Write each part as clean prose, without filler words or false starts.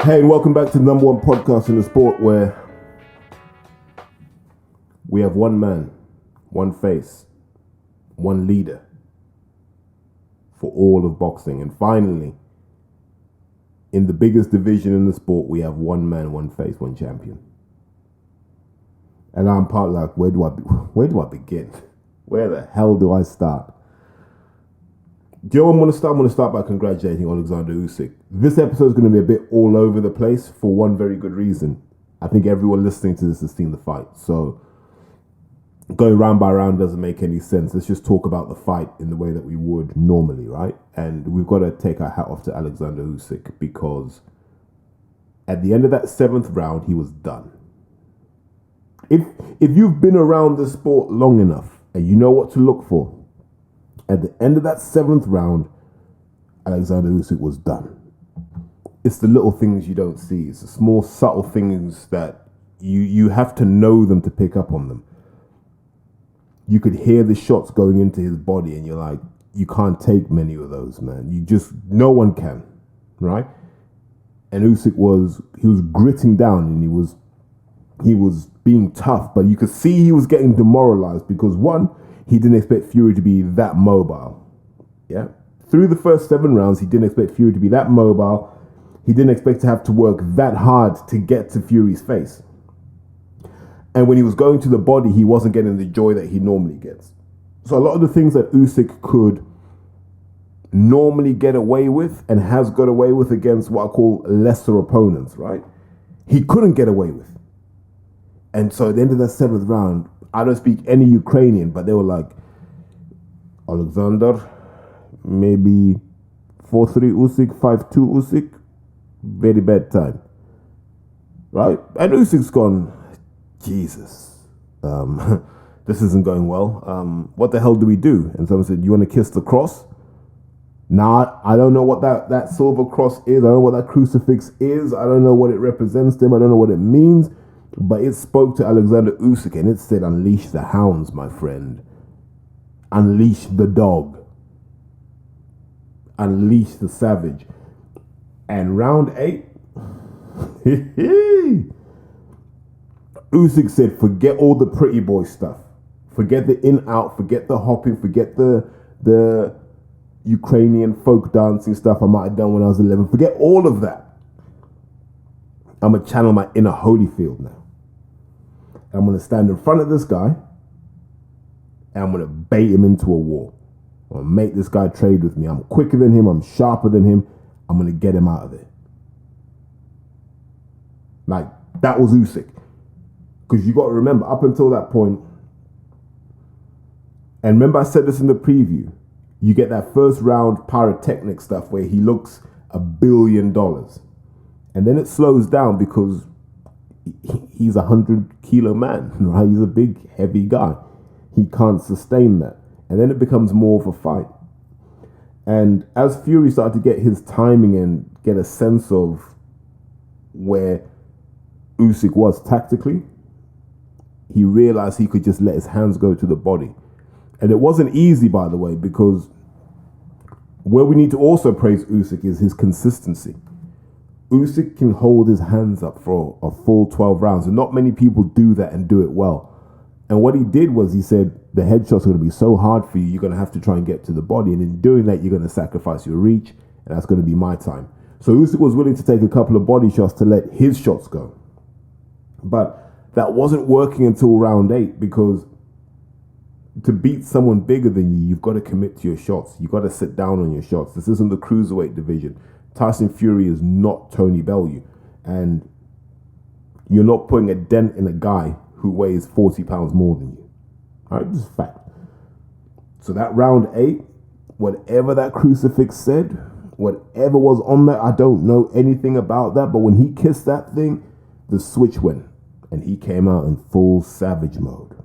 Hey, and welcome back to the number one podcast in the sport where we have one man, one face, one leader for all of boxing. And finally, in the biggest division in the sport, we have one man, one face, one champion. And I'm part like, where do I begin? Where the hell do I start? Do you know what I'm going to start? I'm going to start by congratulating Alexander Usyk. This episode is going to be a bit all over the place for one very good reason. I think everyone listening to this has seen the fight. So going round by round doesn't make any sense. Let's just talk about the fight in the way that we would normally, right? And we've got to take our hat off to Alexander Usyk because at the end of that seventh round, he was done. If you've been around the sport long enough and you know what to look for, at the end of that seventh round, Alexander Usyk was done. It's the little things you don't see. It's the small, subtle things that you have to know them to pick up on them. You could hear the shots going into his body and you're like, you can't take many of those, man. No one can, right? And Usyk was gritting down and he was being tough, but you could see he was getting demoralized because one, he didn't expect Fury to be that mobile. Yeah. Through the first 7 rounds, he didn't expect Fury to be that mobile. He didn't expect to have to work that hard to get to Fury's face. And when he was going to the body, he wasn't getting the joy that he normally gets. So a lot of the things that Usyk could normally get away with and has got away with against what I call lesser opponents, right? He couldn't get away with. And so at the end of that 7th round, I don't speak any Ukrainian, but they were like, Alexander, maybe 4-3 Usyk, 5-2 Usyk, very bad time. Right? And Usyk's gone, Jesus, this isn't going well. What the hell do we do? And someone said, you want to kiss the cross? Nah, I don't know what that silver cross is. I don't know what that crucifix is. I don't know what it represents to him. I don't know what it means. But it spoke to Alexander Usyk and it said, unleash the hounds, my friend. Unleash the dog. Unleash the savage. And round 8, Usyk said, forget all the pretty boy stuff. Forget the in-out, forget the hopping, forget the Ukrainian folk dancing stuff I might have done when I was 11. Forget all of that. I'm going to channel my inner Holyfield now. I'm going to stand in front of this guy and I'm going to bait him into a war. I'm going to make this guy trade with me. I'm quicker than him. I'm sharper than him. I'm going to get him out of there. Like, that was Usyk. Because you got to remember, up until that point, and remember I said this in the preview, you get that first round pyrotechnic stuff where he looks $1 billion. And then it slows down because he's 100-kilo man, right? He's a big, heavy guy. He can't sustain that. And then it becomes more of a fight. And as Fury started to get his timing and get a sense of where Usyk was tactically, he realized he could just let his hands go to the body. And it wasn't easy, by the way, because where we need to also praise Usyk is his consistency. Usyk can hold his hands up for a full 12 rounds, and not many people do that and do it well. And what he did was he said, the headshots are going to be so hard for you, you're going to have to try and get to the body. And in doing that, you're going to sacrifice your reach, and that's going to be my time. So Usyk was willing to take a couple of body shots to let his shots go. But that wasn't working until round 8, because to beat someone bigger than you, you've got to commit to your shots. You've got to sit down on your shots. This isn't the cruiserweight division. Tyson Fury is not Tony Bellew. And you're not putting a dent in a guy who weighs 40 pounds more than you. All right, this is fact. So that round 8, whatever that crucifix said, whatever was on that, I don't know anything about that. But when he kissed that thing, the switch went. And he came out in full savage mode.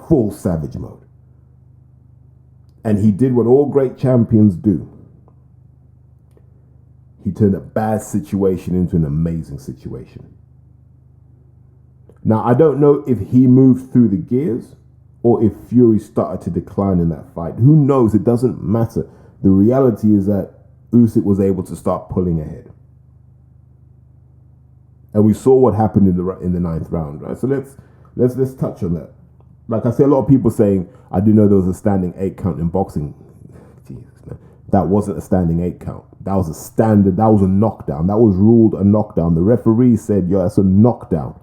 Full savage mode. And he did what all great champions do. He turned a bad situation into an amazing situation. Now, I don't know if he moved through the gears or if Fury started to decline in that fight. Who knows? It doesn't matter. The reality is that Usyk was able to start pulling ahead. And we saw what happened in the ninth round, right? So let's touch on that. Like I see a lot of people saying, I do know there was a standing 8 count in boxing. Jesus, man. That wasn't a standing 8 count. That was a standard, that was a knockdown. That was ruled a knockdown. The referee said, yo, that's a knockdown.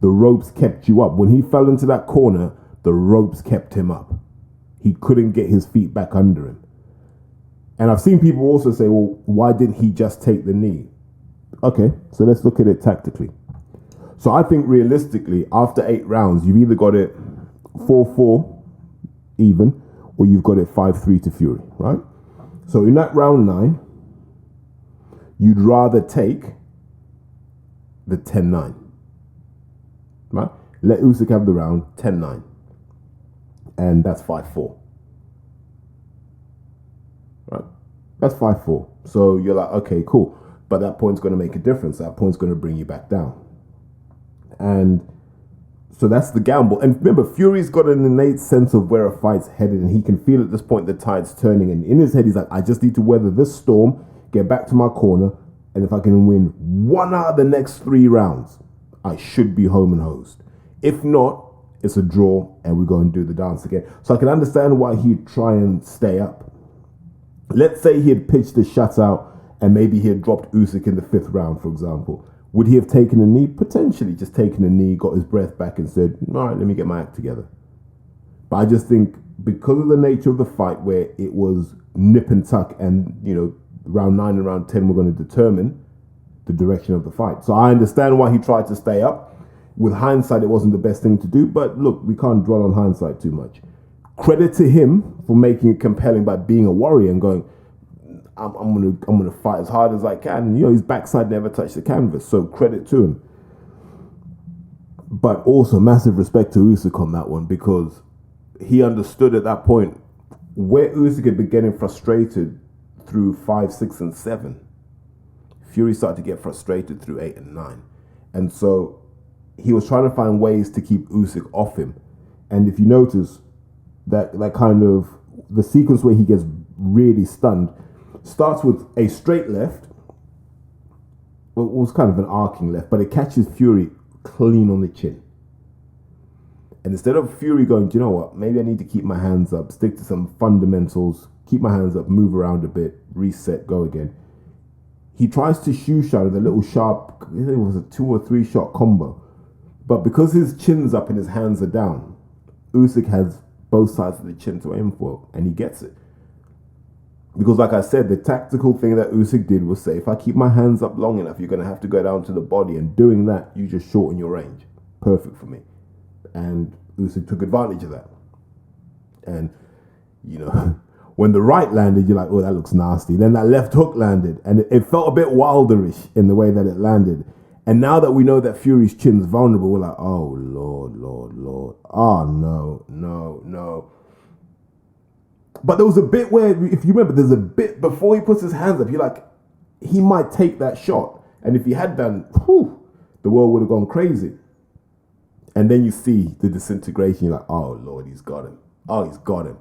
The ropes kept you up. When he fell into that corner, the ropes kept him up. He couldn't get his feet back under him. And I've seen people also say, well, why didn't he just take the knee? Okay, so let's look at it tactically. So I think realistically, after 8 rounds, you've either got it 4-4 even, or you've got it 5-3 to Fury, right? So in that round 9, you'd rather take the 10-9, right? Let Usyk have the round 10-9, and that's 5-4, right? That's 5-4. So you're like, okay, cool. But that point's going to make a difference. That point's going to bring you back down. And so that's the gamble. And remember, Fury's got an innate sense of where a fight's headed, and he can feel at this point the tide's turning. And in his head, he's like, I just need to weather this storm, get back to my corner, and if I can win 1 out of the next 3 rounds, I should be home and hosed. If not, it's a draw, and we go and do the dance again. So I can understand why he'd try and stay up. Let's say he had pitched the shutout, and maybe he had dropped Usyk in the 5th round, for example. Would he have taken a knee? Potentially just taken a knee, got his breath back and said, all right, let me get my act together. But I just think because of the nature of the fight where it was nip and tuck and, round 9 and round 10 were going to determine the direction of the fight. So I understand why he tried to stay up. With hindsight, it wasn't the best thing to do. But look, we can't dwell on hindsight too much. Credit to him for making it compelling by being a warrior and going, I'm gonna fight as hard as I can. And, his backside never touched the canvas, so credit to him. But also massive respect to Usyk on that one, because he understood at that point where Usyk had been getting frustrated through 5, 6, and 7. Fury started to get frustrated through 8 and 9, and so he was trying to find ways to keep Usyk off him. And if you notice that kind of the sequence where he gets really stunned starts with a straight left. Well, it was kind of an arcing left, but it catches Fury clean on the chin. And instead of Fury going, do you know what? Maybe I need to keep my hands up, stick to some fundamentals, keep my hands up, move around a bit, reset, go again. He tries to shoe shot with a little sharp, I think it was a 2 or 3 shot combo. But because his chin's up and his hands are down, Usyk has both sides of the chin to aim for, and he gets it. Because like I said, the tactical thing that Usyk did was say, if I keep my hands up long enough, you're going to have to go down to the body. And doing that, you just shorten your range. Perfect for me. And Usyk took advantage of that. And, when the right landed, you're like, oh, that looks nasty. Then that left hook landed. And it felt a bit Wilderish in the way that it landed. And now that we know that Fury's chin's vulnerable, we're like, oh, Lord. Oh, no. But there was a bit where, if you remember, there's a bit before he puts his hands up, you're like, he might take that shot. And if he had done, the world would have gone crazy. And then you see the disintegration, you're like, oh, Lord, he's got him. Oh, he's got him.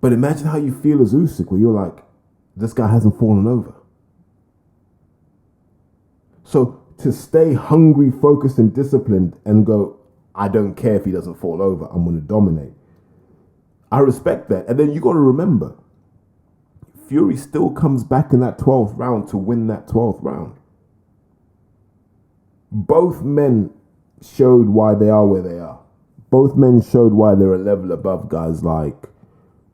But imagine how you feel as Usyk, where you're like, this guy hasn't fallen over. So to stay hungry, focused, and disciplined and go, I don't care if he doesn't fall over, I'm going to dominate. I respect that. And then you got to remember, Fury still comes back in that 12th round to win that 12th round. Both men showed why they are where they are. Both men showed why they're a level above guys like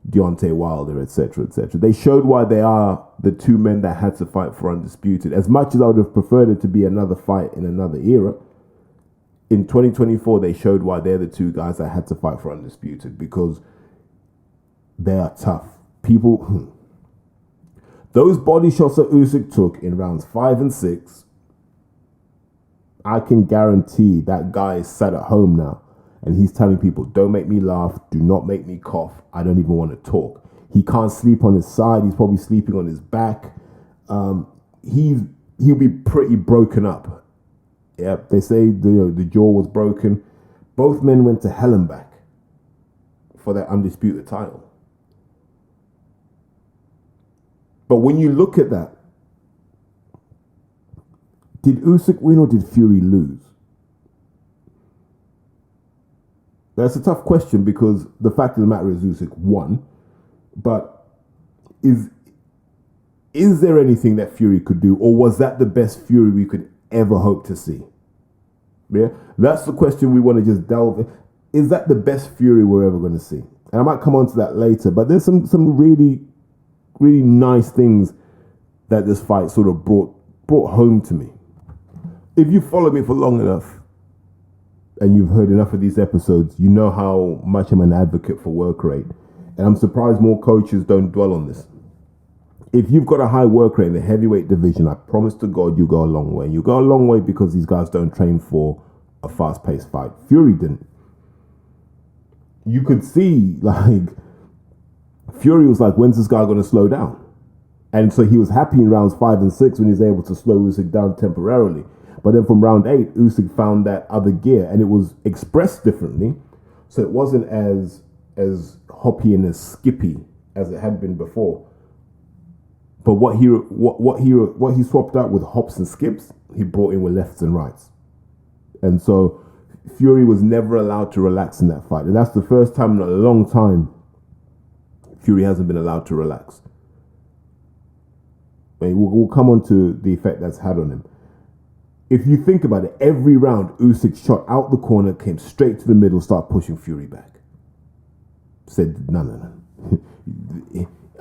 Deontay Wilder, etc., etc. They showed why they are the 2 men that had to fight for undisputed. As much as I would have preferred it to be another fight in another era, in 2024, they showed why they're the 2 guys that had to fight for undisputed, because they are tough. People, those body shots that Usyk took in rounds 5 and 6, I can guarantee that guy is sat at home now and he's telling people, don't make me laugh, do not make me cough, I don't even want to talk. He can't sleep on his side, he's probably sleeping on his back. He'll be pretty broken up. Yeah, they say the jaw was broken. Both men went to hell and back for that undisputed title. But when you look at that, Did Usyk win or did Fury lose? That's a tough question because the fact of the matter is Usyk won, but is there anything that Fury could do, or was that the best Fury we could ever hope to see? Yeah, that's the question we want to just delve in. Is that the best Fury we're ever going to see? And I might come on to that later, but there's some really, really nice things that this fight sort of brought home to me. If you follow me for long enough and you've heard enough of these episodes, you know how much I'm an advocate for work rate. And I'm surprised more coaches don't dwell on this. If you've got a high work rate in the heavyweight division, I promise to God you go a long way. You go a long way because these guys don't train for a fast-paced fight. Fury didn't. You could see, like, Fury was like, when's this guy going to slow down? And so he was happy in rounds 5 and 6 when he was able to slow Usyk down temporarily. But then from round 8, Usyk found that other gear, and it was expressed differently. So it wasn't as hoppy and as skippy as it had been before. But what he swapped out with hops and skips, he brought in with lefts and rights. And so Fury was never allowed to relax in that fight. And that's the first time in a long time Fury hasn't been allowed to relax. We'll come on to the effect that's had on him. If you think about it, every round Usyk shot out the corner, came straight to the middle, started pushing Fury back. Said, no.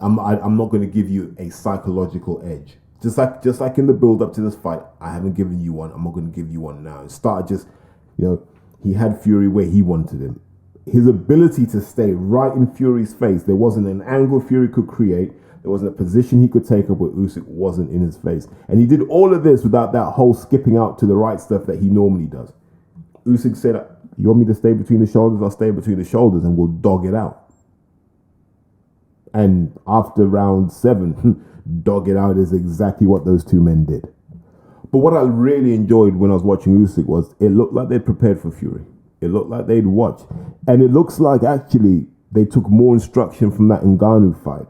I'm not going to give you a psychological edge. Just like in the build up to this fight, I haven't given you one. I'm not going to give you one now. It started just, he had Fury where he wanted him. His ability to stay right in Fury's face. There wasn't an angle Fury could create. There wasn't a position he could take up where Usyk wasn't in his face. And he did all of this without that whole skipping out to the right stuff that he normally does. Usyk said, you want me to stay between the shoulders? I'll stay between the shoulders and we'll dog it out. And after round 7, dog it out is exactly what those two men did. But what I really enjoyed when I was watching Usyk was it looked like they'd prepared for Fury. It looked like they'd watched. And it looks like actually they took more instruction from that Ngannou fight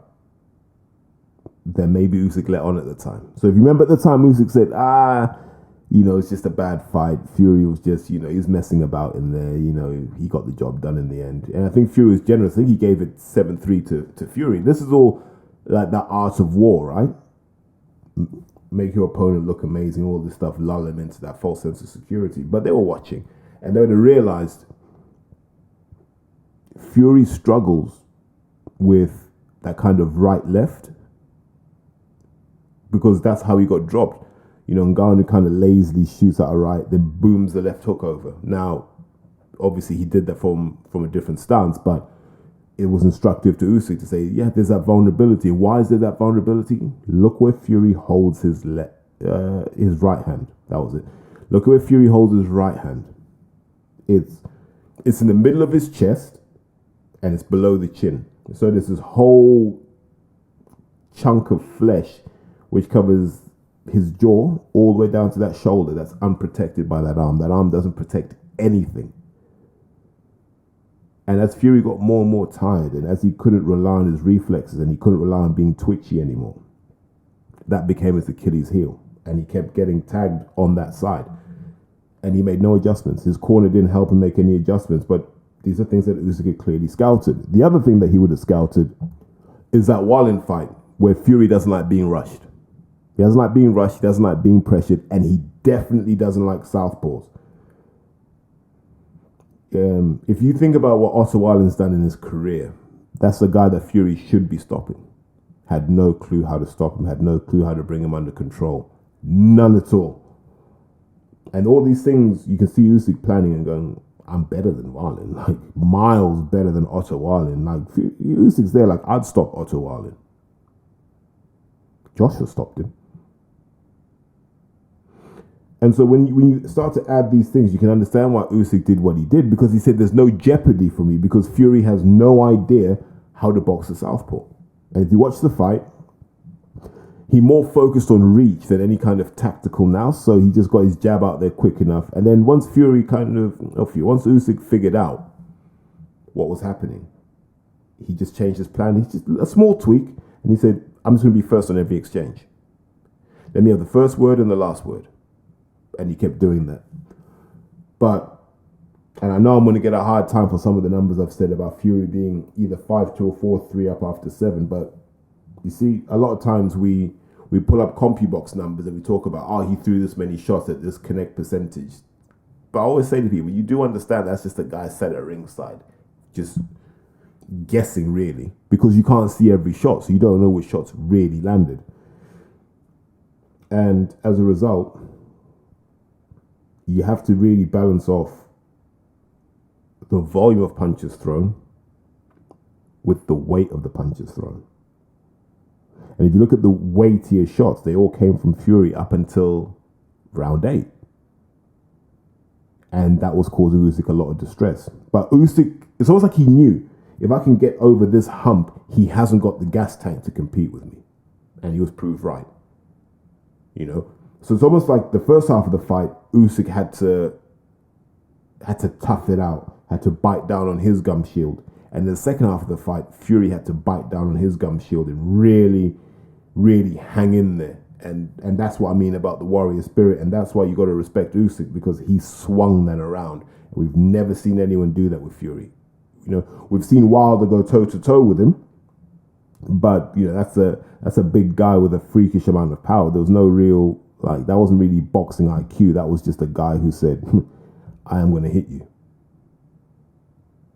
than maybe Usyk let on at the time. So if you remember at the time, Usyk said, it's just a bad fight. Fury was just, he was messing about in there. He got the job done in the end. And I think Fury was generous. I think he gave it 7-3 to Fury. This is all like that art of war, right? Make your opponent look amazing, all this stuff, lull him into that false sense of security. But they were watching. And they would have realized Fury struggles with that kind of right-left because that's how he got dropped. Ngannou kind of lazily shoots at a right, then booms the left hook over. Now, obviously he did that from a different stance, but it was instructive to Usyk to say, yeah, there's that vulnerability. Why is there that vulnerability? Look where Fury holds his right hand. That was it. Look where Fury holds his right hand. It's in the middle of his chest and it's below the chin. So there's this whole chunk of flesh which covers his jaw all the way down to that shoulder that's unprotected by that arm. That arm doesn't protect anything. And as Fury got more and more tired, and as he couldn't rely on his reflexes and he couldn't rely on being twitchy anymore, that became his Achilles heel. And he kept getting tagged on that side. And he made no adjustments. His corner didn't help him make any adjustments, but these are things that Usyk had clearly scouted. The other thing that he would have scouted is that Wallin fight where Fury doesn't like being rushed. He doesn't like being rushed, he doesn't like being pressured, and he definitely doesn't like southpaws. If you think about what Otto Wallin's done in his career, that's the guy that Fury should be stopping. Had no clue how to stop him, had no clue how to bring him under control. None at all. And all these things, you can see Usyk planning and going, I'm better than Wallin, like miles better than Otto Wallin. Like Usyk's there, like I'd stop Otto Wallin. Joshua stopped him. And so when you start to add these things, you can understand why Usyk did what he did, because he said there's no jeopardy for me because Fury has no idea how to box a southpaw. And if you watch the fight, he more focused on reach than any kind of tactical nous, so he just got his jab out there quick enough. And then once once Usyk figured out what was happening, he just changed his plan. He just a small tweak, and he said, I'm just going to be first on every exchange. Let me have the first word and the last word. And he kept doing that. But, and I know I'm going to get a hard time for some of the numbers I've said about Fury being either 5-2 or 4-3 up after 7. But you see, a lot of times we pull up CompuBox numbers and we talk about, oh, he threw this many shots at this connect percentage. But I always say to people, you do understand that's just a guy sat at ringside, just guessing really, because you can't see every shot, so you don't know which shots really landed. And as a result, you have to really balance off the volume of punches thrown with the weight of the punches thrown. And if you look at the weightier shots, they all came from Fury up until round 8. And that was causing Usyk a lot of distress. But Usyk, it's almost like he knew, if I can get over this hump, he hasn't got the gas tank to compete with me. And he was proved right. You know? So it's almost like the first half of the fight, Usyk had to tough it out, had to bite down on his gum shield. And the second half of the fight, Fury had to bite down on his gum shield and really, really hang in there. And that's what I mean about the warrior spirit. And that's why you got to respect Usyk, because he swung that around. We've never seen anyone do that with Fury. You know, we've seen Wilder go toe to toe with him, but you know that's a big guy with a freakish amount of power. There was no real, like, that wasn't really boxing IQ. That was just a guy who said, I am going to hit you.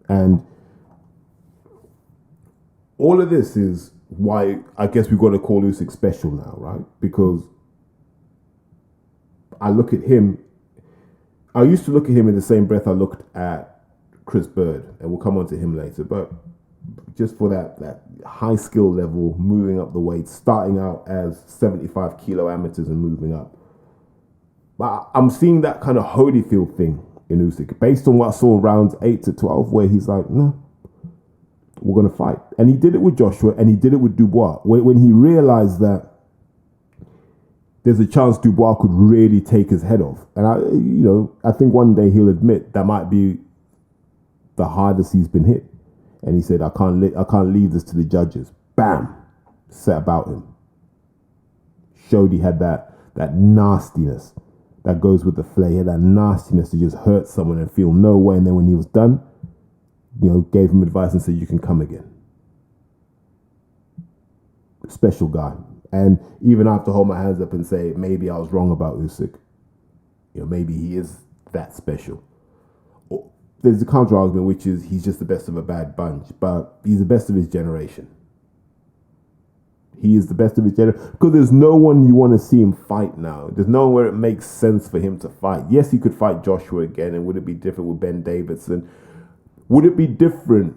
And all of this is why I guess we've got to call Usyk special now, right? Because I look at him, I used to look at him in the same breath I looked at Chris Bird, and we'll come on to him later, but just for that high skill level, moving up the weight, starting out as 75 kilo amateurs and moving up. But I'm seeing that kind of Holyfield thing in Usyk, based on what I saw rounds 8 to 12, where he's like, no, we're going to fight. And he did it with Joshua, and he did it with Dubois. When he realized that there's a chance Dubois could really take his head off. And I think one day he'll admit that might be the hardest he's been hit. And he said, I can't leave this to the judges. Bam! Set about him. Showed he had that nastiness that goes with the flair. He had that nastiness to just hurt someone and feel no way. And then when he was done, gave him advice and said, you can come again. Special guy. And even I have to hold my hands up and say, maybe I was wrong about Usyk. Maybe he is that special. There's a counter argument, which is he's just the best of a bad bunch, but he's the best of his generation. He is the best of his generation, because there's no one you want to see him fight now. There's no one where it makes sense for him to fight. Yes, he could fight Joshua again, and would it be different with Ben Davidson? Would it be different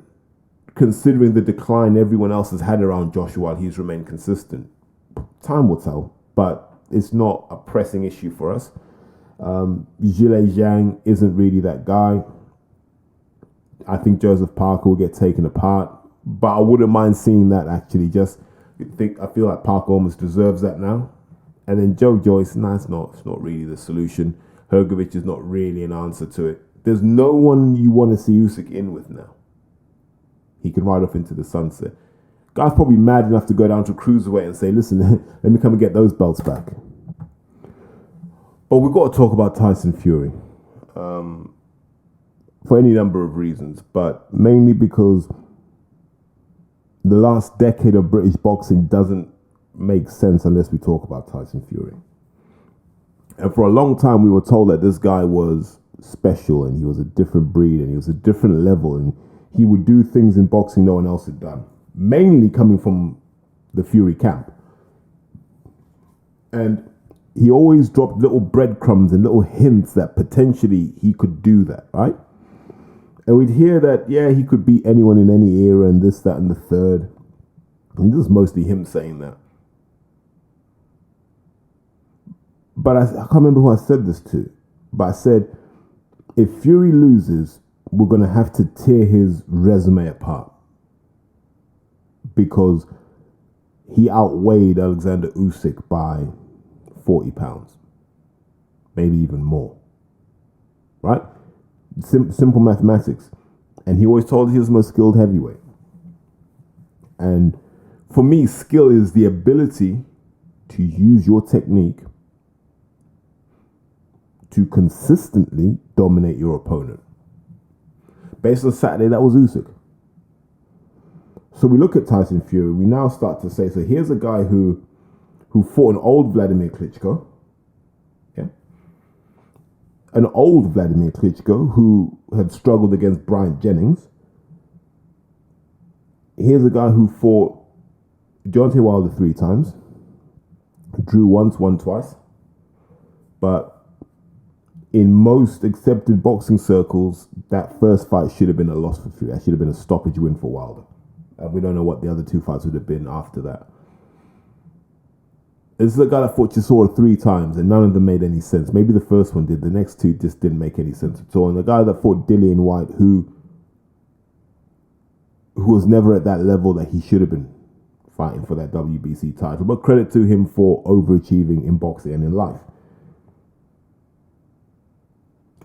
considering the decline everyone else has had around Joshua while he's remained consistent? Time will tell, but it's not a pressing issue for us. Zhilei Zhang isn't really that guy. I think Joseph Parker will get taken apart, but I wouldn't mind seeing that actually. I feel like Parker almost deserves that now. And then Joe Joyce, it's not really the solution. Hrgovic is not really an answer to it. There's no one you want to see Usyk in with now. He can ride off into the sunset. Guy's probably mad enough to go down to cruiserweight and say, listen, let me come and get those belts back. But we've got to talk about Tyson Fury. For any number of reasons, but mainly because the last decade of British boxing doesn't make sense unless we talk about Tyson Fury. And for a long time, we were told that this guy was special and he was a different breed and he was a different level and he would do things in boxing no one else had done, mainly coming from the Fury camp. And he always dropped little breadcrumbs and little hints that potentially he could do that, right? And we'd hear that, yeah, he could beat anyone in any era and this, that, and the third. And this is mostly him saying that. But I can't remember who I said this to. But I said, if Fury loses, we're going to have to tear his resume apart. Because he outweighed Alexander Usyk by 40 pounds. Maybe even more. Right? Simple mathematics. And he always told he was the most skilled heavyweight. And for me, skill is the ability to use your technique to consistently dominate your opponent. Based on Saturday, that was Usyk. So we look at Tyson Fury, we now start to say, so here's a guy who fought an old Vladimir Klitschko, yeah, an old Vladimir Klitschko who had struggled against Bryant Jennings. Here's a guy who fought Deontay Wilder 3 times, drew once, won twice, but in most accepted boxing circles, that first fight should have been a loss for Fury. That should have been a stoppage win for Wilder. And we don't know what the other 2 fights would have been after that. This is a guy that fought Chisora 3 times, and none of them made any sense. Maybe the first one did. The next 2 just didn't make any sense at all. And the guy that fought Dillian White, who was never at that level that he should have been fighting for that WBC title. But credit to him for overachieving in boxing and in life.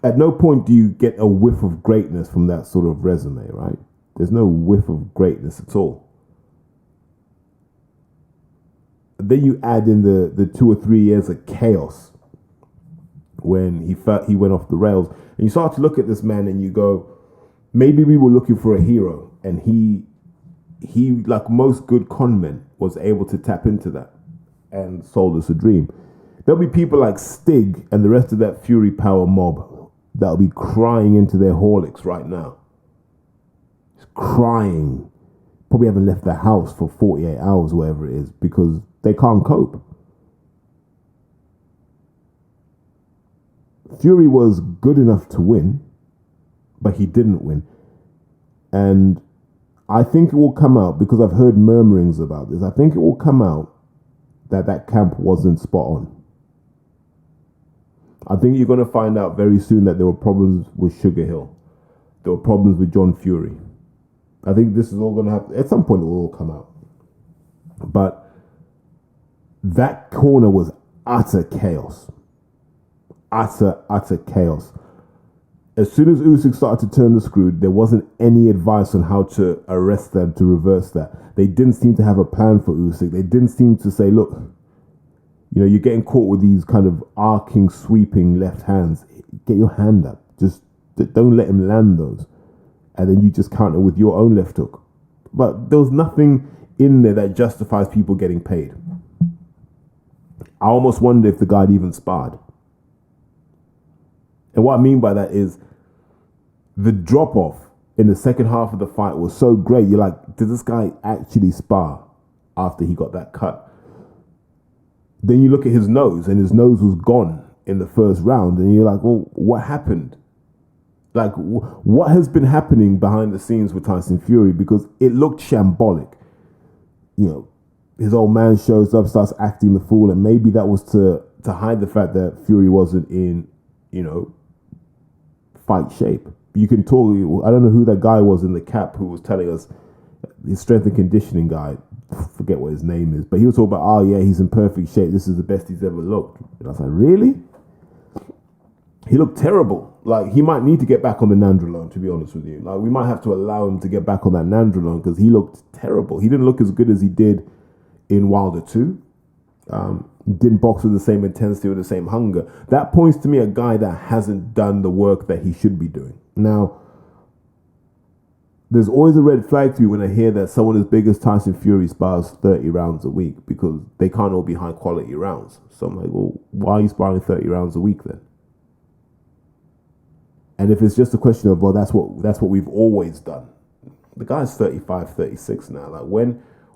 At no point do you get a whiff of greatness from that sort of resume, right? There's no whiff of greatness at all. Then you add in the 2 or 3 years of chaos when he went off the rails. And you start to look at this man and you go, maybe we were looking for a hero. And he, like most good con men, was able to tap into that and sold us a dream. There'll be people like Stig and the rest of that Fury Power mob that'll be crying into their Horlicks right now. Just crying. Probably haven't left the house for 48 hours, whatever it is, because they can't cope. Fury was good enough to win, but he didn't win. And I think it will come out, because I've heard murmurings about this, I think it will come out that camp wasn't spot on. I think you're going to find out very soon that there were problems with Sugar Hill. There were problems with John Fury. I think this is all going to happen. At some point it will all come out. But that corner was utter chaos. Utter chaos. As soon as Usyk started to turn the screw, there wasn't any advice on how to arrest them, to reverse that. They didn't seem to have a plan for Usyk. They didn't seem to say, look, you know, you're getting caught with these kind of arcing, sweeping left hands. Get your hand up. Just don't let him land those. And then you just counter with your own left hook. But there was nothing in there that justifies people getting paid. I almost wonder if the guy had even sparred. And what I mean by that is the drop-off in the second half of the fight was so great. You're like, did this guy actually spar after he got that cut? Then you look at his nose, and his nose was gone in the first round. And you're like, well, what happened? Like, what has been happening behind the scenes with Tyson Fury? Because it looked shambolic. You know, his old man shows up, starts acting the fool, and maybe that was to hide the fact that Fury wasn't in, you know, fight shape. You can talk, I don't know who that guy was in the cap who was telling us, his strength and conditioning guy, forget what his name is, but he was talking about, oh yeah, he's in perfect shape, this is the best he's ever looked. And I was like, really? He looked terrible. Like, he might need to get back on the Nandrolone, to be honest with you. Like, we might have to allow him to get back on that Nandrolone, because he looked terrible. He didn't look as good as he did in Wilder 2. Didn't box with the same intensity or the same hunger. That points to me a guy that hasn't done the work that he should be doing. Now, there's always a red flag to me when I hear that someone as big as Tyson Fury spars 30 rounds a week, because they can't all be high quality rounds. So I'm like, well, why are you sparring 30 rounds a week then? And if it's just a question of, well, that's what we've always done. The guy's 35, 36 now. Like,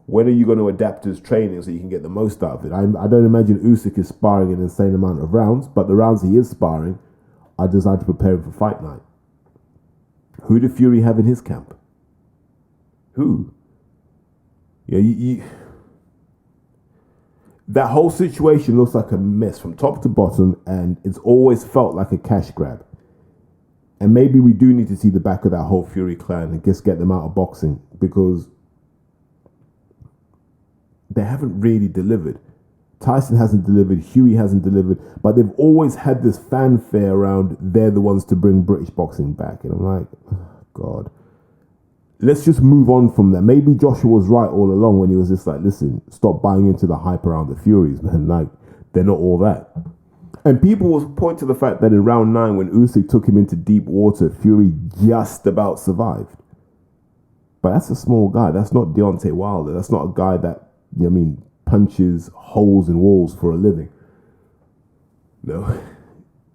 when are you going to adapt his training so you can get the most out of it? I don't imagine Usyk is sparring an insane amount of rounds, but the rounds he is sparring are designed to prepare him for fight night. Who did Fury have in his camp? Who? Yeah, that whole situation looks like a mess from top to bottom, and it's always felt like a cash grab. And maybe we do need to see the back of that whole Fury clan and just get them out of boxing, because they haven't really delivered. Tyson hasn't delivered, Huey hasn't delivered, but they've always had this fanfare around they're the ones to bring British boxing back. And I'm like, oh, God. Let's just move on from that. Maybe Joshua was right all along when he was just like, listen, stop buying into the hype around the Furies, man. Like, they're not all that. And people will point to the fact that in round 9, when Usyk took him into deep water, Fury just about survived. But that's a small guy. That's not Deontay Wilder. That's not a guy that, punches holes in walls for a living. No.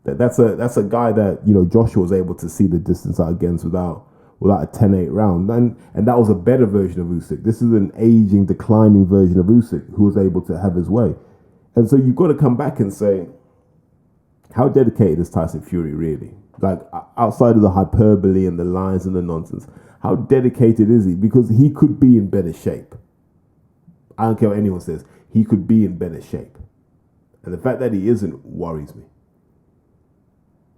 That's a guy that, Joshua was able to see the distance out against without a 10-8 round. And that was a better version of Usyk. This is an aging, declining version of Usyk who was able to have his way. And so you've got to come back and say, how dedicated is Tyson Fury really? Like, outside of the hyperbole and the lines and the nonsense, how dedicated is he? Because he could be in better shape. I don't care what anyone says. He could be in better shape. And the fact that he isn't worries me.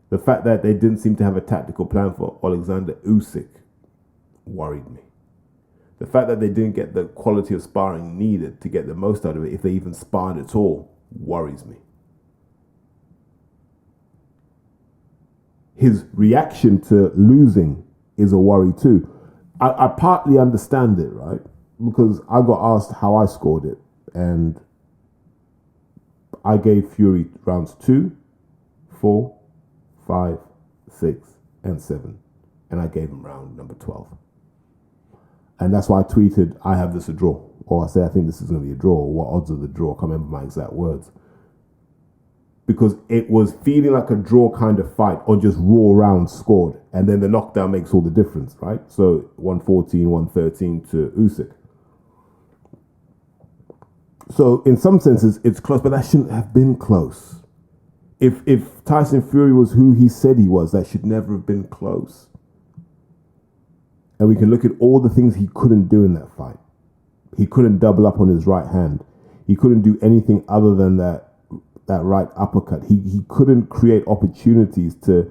The fact that they didn't seem to have a tactical plan for Alexander Usyk worried me. The fact that they didn't get the quality of sparring needed to get the most out of it, if they even sparred at all, worries me. His reaction to losing is a worry too. I partly understand it, right? Because I got asked how I scored it, and I gave Fury rounds 2, 4, 5, 6, and 7. And I gave him round number 12. And that's why I tweeted, I have this a draw. Or I said, I think this is going to be a draw. Or what odds are the draw? I can't remember my exact words. Because it was feeling like a draw kind of fight on just raw rounds scored. And then the knockdown makes all the difference, right? So 114, 113 to Usyk. So in some senses, it's close, but that shouldn't have been close. If Tyson Fury was who he said he was, that should never have been close. And we can look at all the things he couldn't do in that fight. He couldn't double up on his right hand. He couldn't do anything other than that right uppercut. He couldn't create opportunities to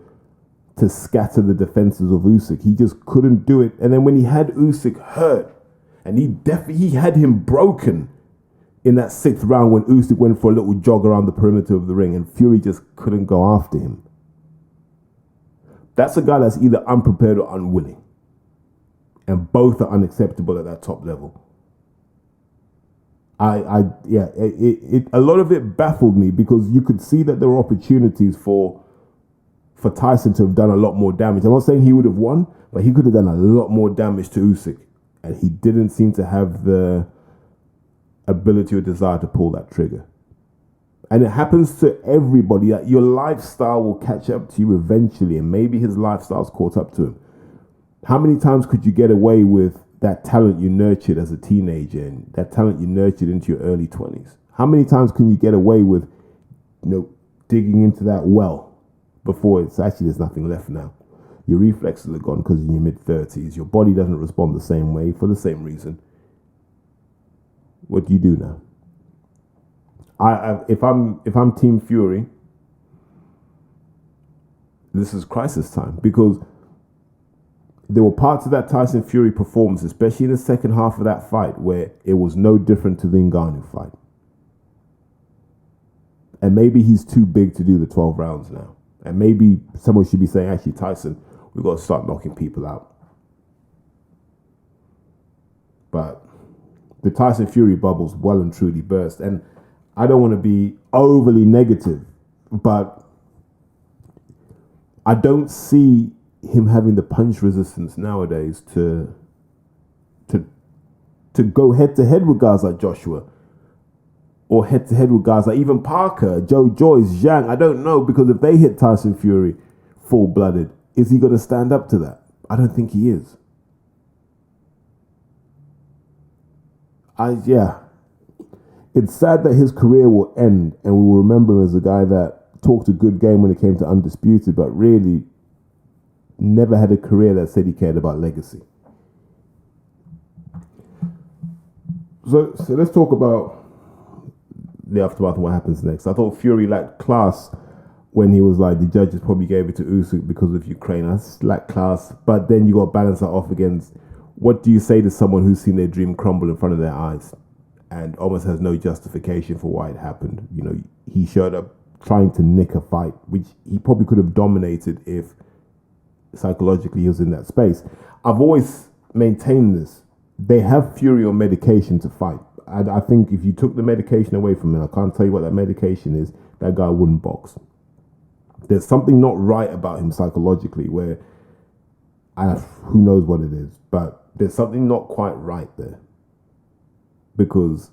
scatter the defenses of Usyk. He just couldn't do it. And then when he had Usyk hurt, and he had him broken in that 6th round when Usyk went for a little jog around the perimeter of the ring, and Fury just couldn't go after him. That's a guy that's either unprepared or unwilling. And both are unacceptable at that top level. A lot of it baffled me because you could see that there were opportunities for Tyson to have done a lot more damage. I'm not saying he would have won, but he could have done a lot more damage to Usyk. And he didn't seem to have the ability or desire to pull that trigger. And it happens to everybody that your lifestyle will catch up to you eventually, and maybe his lifestyle's caught up to him. How many times could you get away with that talent you nurtured as a teenager and that talent you nurtured into your early 20s? How many times can you get away with, digging into that well before it's actually there's nothing left now? Your reflexes are gone because you're in your mid-30s. Your body doesn't respond the same way for the same reason. What do you do now? If I'm Team Fury, this is crisis time, because there were parts of that Tyson Fury performance, especially in the second half of that fight, where it was no different to the Ngannou fight. And maybe he's too big to do the 12 rounds now. And maybe someone should be saying, actually, Tyson, we've got to start knocking people out. But the Tyson Fury bubble's well and truly burst. And I don't want to be overly negative, but I don't see him having the punch resistance nowadays to go head to head with guys like Joshua, or head to head with guys like even Parker, Joe Joyce, Zhang. I don't know, because if they hit Tyson Fury full blooded, is he going to stand up to that? I don't think he is. It's sad that his career will end, and we will remember him as a guy that talked a good game when it came to Undisputed, but really never had a career that said he cared about legacy. So let's talk about the aftermath and what happens next. I thought Fury lacked class when he was like, the judges probably gave it to Usyk because of Ukraine. That's lacked class, but then you got to balance that off against, what do you say to someone who's seen their dream crumble in front of their eyes and almost has no justification for why it happened? He showed up trying to nick a fight, which he probably could have dominated if psychologically he was in that space. I've always maintained this. They have Fury on medication to fight. I think if you took the medication away from him, I can't tell you what that medication is, that guy wouldn't box. There's something not right about him psychologically where who knows what it is, but there's something not quite right there. Because,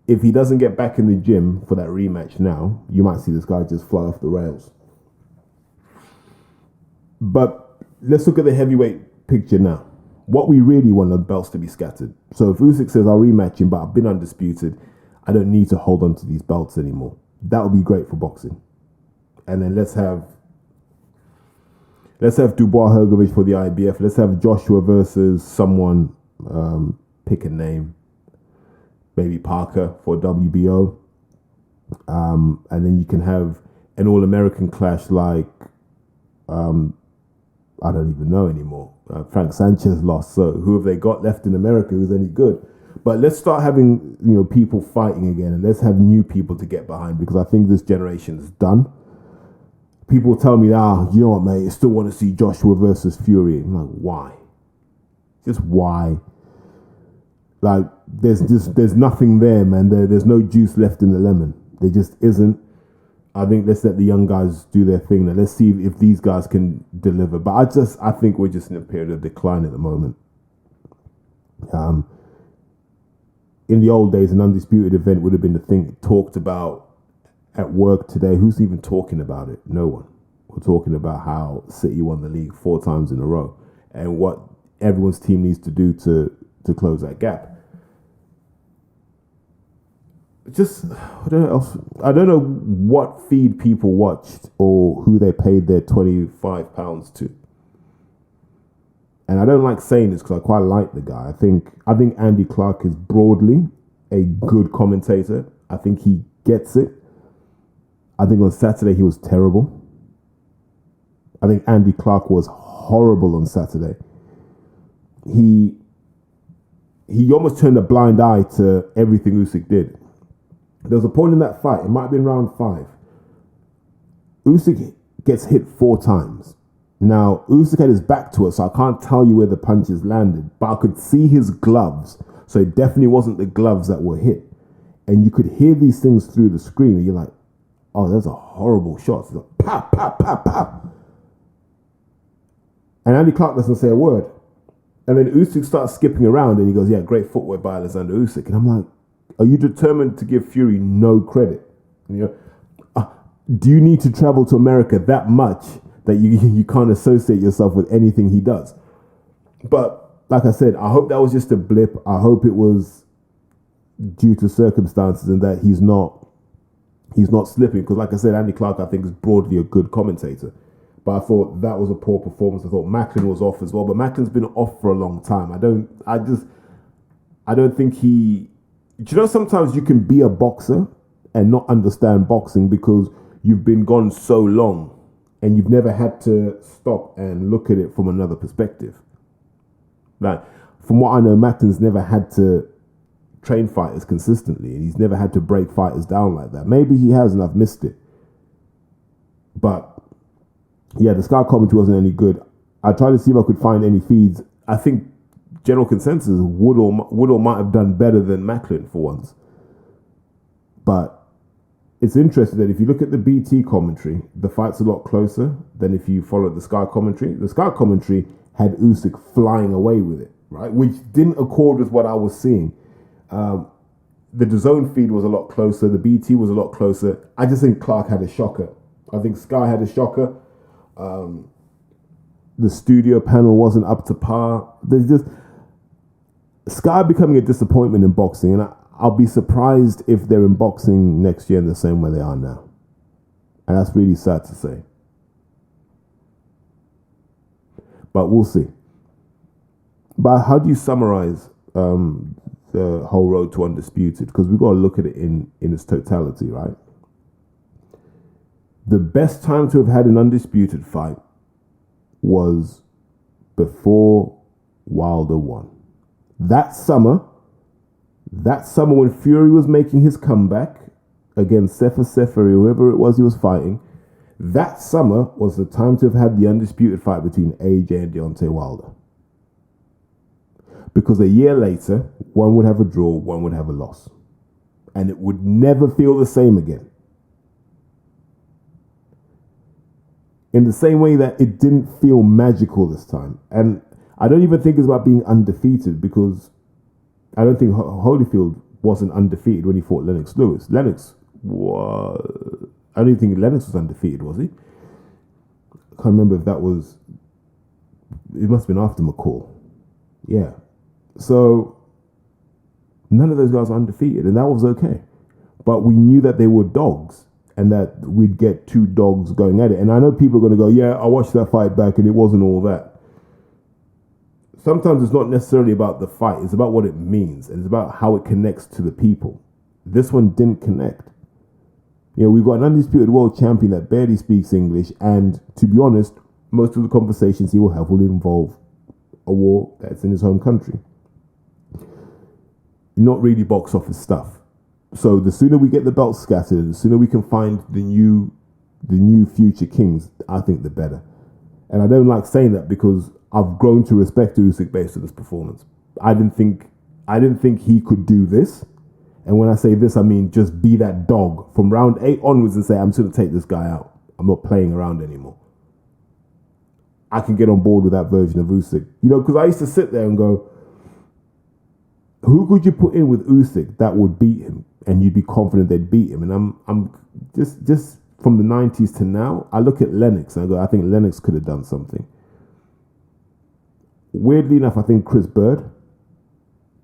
if he doesn't get back in the gym for that rematch now, you might see this guy just fly off the rails. But let's look at the heavyweight picture now. What we really want are the belts to be scattered. So if Usyk says, I'll rematch him, but I've been undisputed, I don't need to hold on to these belts anymore. That would be great for boxing. And then let's have Dubois Hrgovic for the IBF. Let's have Joshua versus someone, pick a name. Maybe Parker for WBO. And then you can have an All-American clash like, I don't even know anymore. Frank Sanchez lost. So who have they got left in America who's any good? But let's start having, people fighting again. And let's have new people to get behind, because I think this generation is done. People tell me, you know what, mate, I still want to see Joshua versus Fury. I'm like, why? Just why? Like, there's nothing there, man. There's no juice left in the lemon. There just isn't. I think let's let the young guys do their thing. And let's see if these guys can deliver. But I think we're just in a period of decline at the moment. In the old days, an undisputed event would have been the thing talked about at work today. Who's even talking about it? No one. We're talking about how City won the league 4 times in a row and what everyone's team needs to do to close that gap. I don't know what feed people watched or who they paid their £25 to. And I don't like saying this because I quite like the guy. I think Andy Clark is broadly a good commentator. I think he gets it. I think on Saturday he was terrible. I think Andy Clark was horrible on Saturday. He almost turned a blind eye to everything Usyk did. There was a point in that fight, it might have been round 5. Usyk gets hit 4 times. Now, Usyk had his back to us, so I can't tell you where the punches landed, but I could see his gloves, so it definitely wasn't the gloves that were hit. And you could hear these things through the screen, and you're like, oh, that's a horrible shot. It's like, pop, pop, pop, pop. And Andy Clark doesn't say a word. And then Usyk starts skipping around, and he goes, yeah, great footwork by Alexander Usyk. And I'm like, are you determined to give Fury no credit? Do you need to travel to America that much that you can't associate yourself with anything he does? But like I said, I hope that was just a blip. I hope it was due to circumstances and that he's not slipping. Because like I said, Andy Clark, I think, is broadly a good commentator. But I thought that was a poor performance. I thought Macklin was off as well. But Macklin's been off for a long time. I don't think he... Do you know sometimes you can be a boxer and not understand boxing because you've been gone so long and you've never had to stop and look at it from another perspective. Like, from what I know, Macklin's never had to train fighters consistently and he's never had to break fighters down like that. Maybe he has and I've missed it. But yeah, the Sky commentary wasn't any good. I tried to see if I could find any feeds. I think general consensus, Woodall might have done better than Macklin for once. But it's interesting that if you look at the BT commentary, the fight's a lot closer than if you follow the Sky commentary. The Sky commentary had Usyk flying away with it, right? Which didn't accord with what I was seeing. The DAZN feed was a lot closer. The BT was a lot closer. I just think Clark had a shocker. I think Sky had a shocker. The studio panel wasn't up to par. There's just... Sky becoming a disappointment in boxing, and I'll be surprised if they're in boxing next year in the same way they are now. And that's really sad to say. But we'll see. But how do you summarize the whole road to undisputed? Because we've got to look at it in its totality, right? The best time to have had an undisputed fight was before Wilder won. That summer when Fury was making his comeback against Sefer, whoever it was he was fighting, that summer was the time to have had the undisputed fight between AJ and Deontay Wilder. Because a year later, one would have a draw, one would have a loss. and it would never feel the same again. In the same way that it didn't feel magical this time. And I don't even think it's about being undefeated, because I don't think Holyfield wasn't undefeated when he fought Lennox Lewis. I don't think Lennox was undefeated, was he? I can't remember if that was, it must have been after McCall. Yeah. So none of those guys were undefeated, and that was okay. But we knew that they were dogs, and that we'd get two dogs going at it. And I know people are going to go, yeah, I watched that fight back and it wasn't all that. Sometimes it's not necessarily about the fight. It's about what it means, and it's about how it connects to the people. This one didn't connect. You know, we've got an undisputed world champion that barely speaks English, and to be honest, most of the conversations he will have will involve a war that's in his home country. Not really box office stuff. So the sooner we get the belts scattered, the sooner we can find the new future kings, I think the better. And I don't like saying that, because I've grown to respect Usyk based on this performance. I didn't think he could do this. And when I say this, I mean just be that dog from round 8 onwards and say, I'm just going to take this guy out. I'm not playing around anymore. I can get on board with that version of Usyk. You know, because I used to sit there and go, who could you put in with Usyk that would beat him? And you'd be confident they'd beat him. And I'm just from the 90s to now, I look at Lennox and I go, I think Lennox could have done something. Weirdly enough, I think Chris Bird,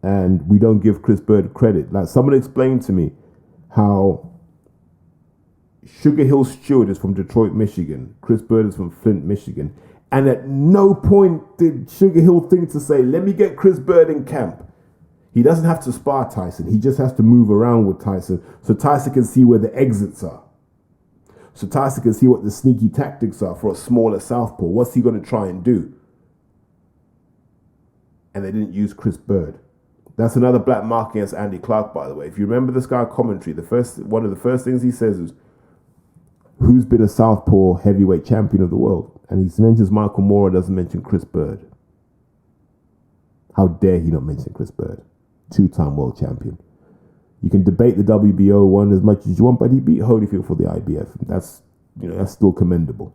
and we don't give Chris Bird credit. Like, someone explained to me how Sugar Hill Stewart is from Detroit, Michigan. Chris Bird is from Flint, Michigan. And at no point did Sugar Hill think to say, let me get Chris Bird in camp. He doesn't have to spar Tyson. He just has to move around with Tyson, so Tyson can see where the exits are. So Tyson can see what the sneaky tactics are for a smaller southpaw. What's he going to try and do? And they didn't use Chris Bird. That's another black mark against Andy Clark, by the way. If you remember this guy commentary, one of the first things he says is, who's been a southpaw heavyweight champion of the world? And he mentions Michael Moore, doesn't mention Chris Bird. How dare he not mention Chris Bird? 2-time world champion. You can debate the WBO one as much as you want, but he beat Holyfield for the IBF. That's still commendable.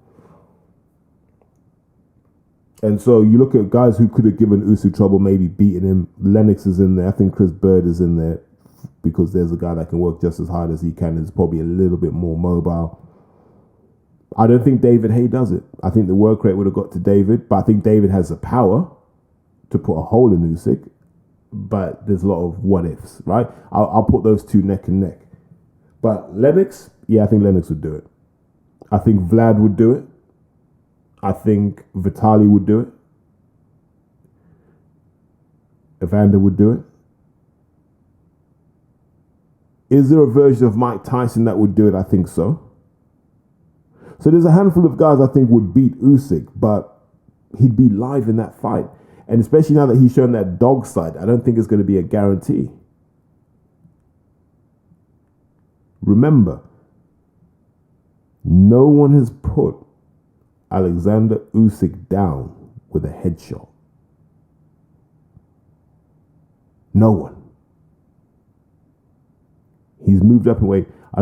And so you look at guys who could have given Usyk trouble, maybe beating him. Lennox is in there. I think Chris Bird is in there because there's a guy that can work just as hard as he can and is probably a little bit more mobile. I don't think David Haye does it. I think the work rate would have got to David, but I think David has the power to put a hole in Usyk. But there's a lot of what ifs, right? I'll put those two neck and neck. But Lennox, yeah, I think Lennox would do it. I think Vlad would do it. I think Vitaly would do it. Evander would do it. Is there a version of Mike Tyson that would do it? I think so. So there's a handful of guys I think would beat Usyk, but he'd be live in that fight. And especially now that he's shown that dog side, I don't think it's going to be a guarantee. Remember, no one has put Alexander Usyk down with a headshot. No one. He's moved up in weight. I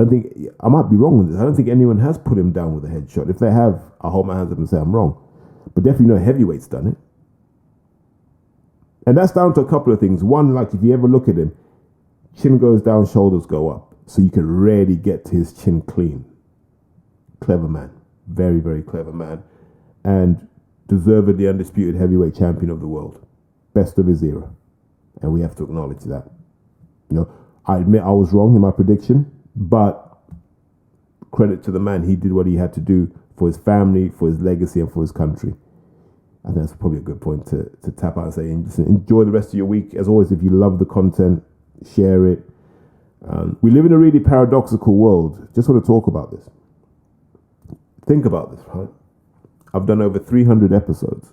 might be wrong with this. I don't think anyone has put him down with a headshot. If they have, I'll hold my hands up and say I'm wrong. But definitely no heavyweight's done it. And that's down to a couple of things. One, like if you ever look at him, chin goes down, shoulders go up. So you can rarely get to his chin clean. Clever man. Very, very clever man. And deservedly undisputed heavyweight champion of the world. Best of his era. And we have to acknowledge that. You know, I admit I was wrong in my prediction, but credit to the man. He did what he had to do for his family, for his legacy, and for his country. I think that's probably a good point to tap out and say, enjoy the rest of your week. As always, if you love the content, share it. We live in a really paradoxical world. Just want to talk about this. Think about this, right? I've done over 300 episodes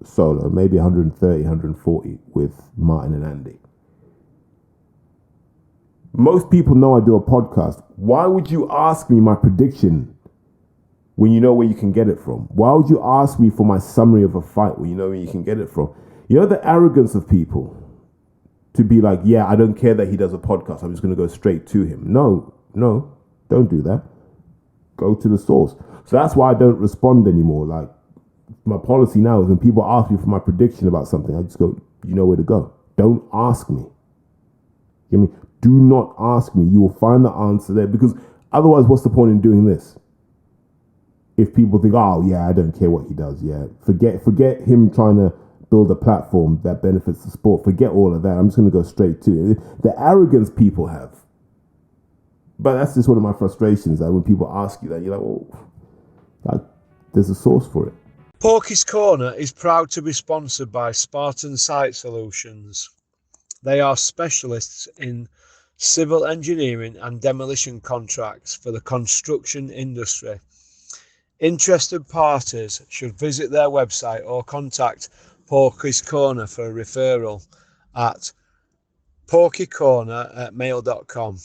solo, maybe 130, 140 with Martin and Andy. Most people know I do a podcast. Why would you ask me my prediction when you know where you can get it from? Why would you ask me for my summary of a fight when you know where you can get it from? You know the arrogance of people. to be like, yeah, I don't care that he does a podcast. I'm just going to go straight to him. No, don't do that. Go to the source. So that's why I don't respond anymore. Like, my policy now is when people ask me for my prediction about something, I just go, you know where to go. Don't ask me. You know what I mean? Do not ask me. You will find the answer there, because otherwise, what's the point in doing this? If people think, oh yeah, I don't care what he does, yeah, forget him trying to build a platform that benefits the sport. Forget all of that. I'm just going to go straight to it. The arrogance people have. But that's just one of my frustrations, that when people ask you that, you're like, well, like, there's a source for it. Porky's Corner is proud to be sponsored by Spartan Site Solutions. They are specialists in civil engineering and demolition contracts for the construction industry. Interested parties should visit their website or contact Porky's Corner for a referral at porkycorner@mail.com.